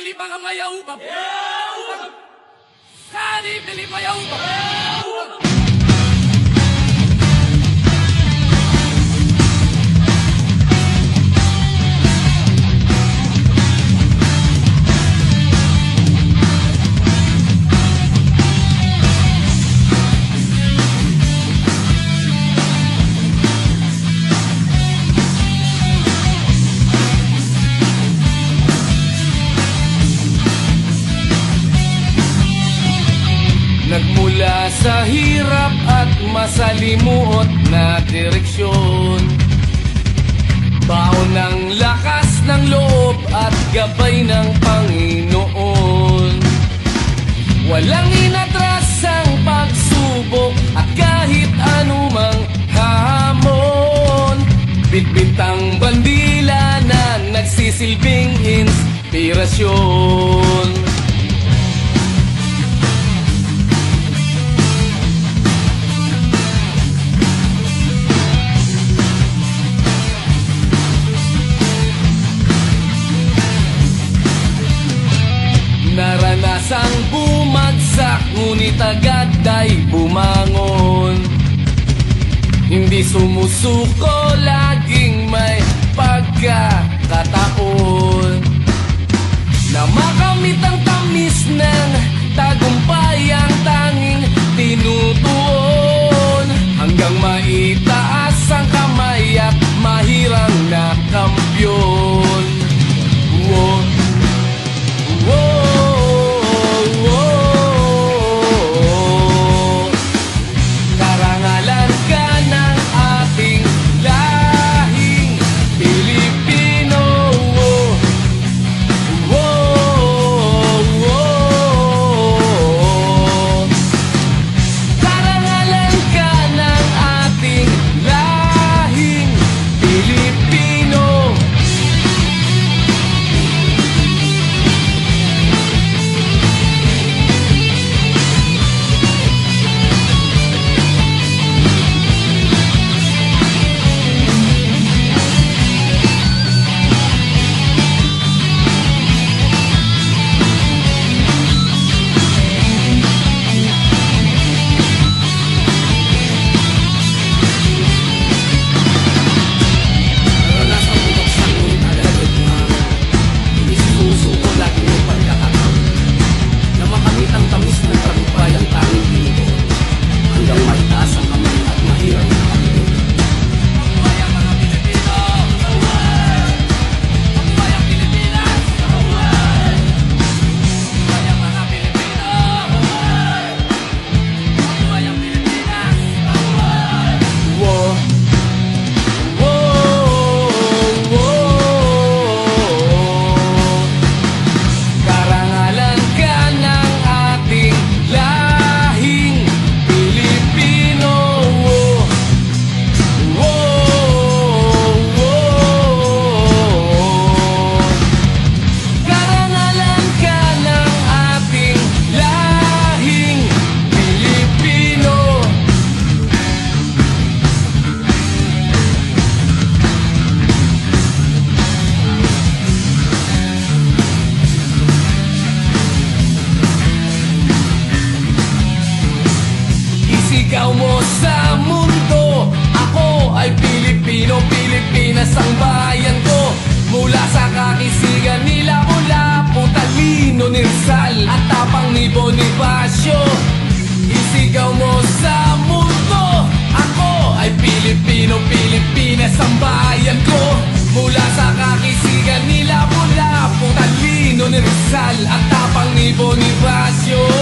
bili mga mayaw ba? Sari bili mayaw ba? Nagmula sa hirap at masalimuot na direksyon, baon ng lakas ng loob at gabay ng Panginoon. Walang inatrasang pagsubok at kahit anumang hamon, bitbit ang bandila na nagsisilbing inspirasyon. Naranasang bumagsak, ngunit agad ay bumangon. Hindi sumusuko, laging may pagkakataon na makamit ang tamis ng tagumpay ang tanging tinutuon, hanggang maitaas ang kamay at mahirang na kampyon. Whoa. Whoa. Ikaw mo sa mundo, ako ay Pilipino, Pilipinas ang bayan ko. Mula sa kakisigan nila, mula Talino ni Rizal at tapang ni Bonifacio. Isigaw mo sa mundo, ako ay Pilipino, Pilipinas ang bayan ko. Mula sa kakisigan nila, mula Talino ni Rizal at tapang ni Bonifacio.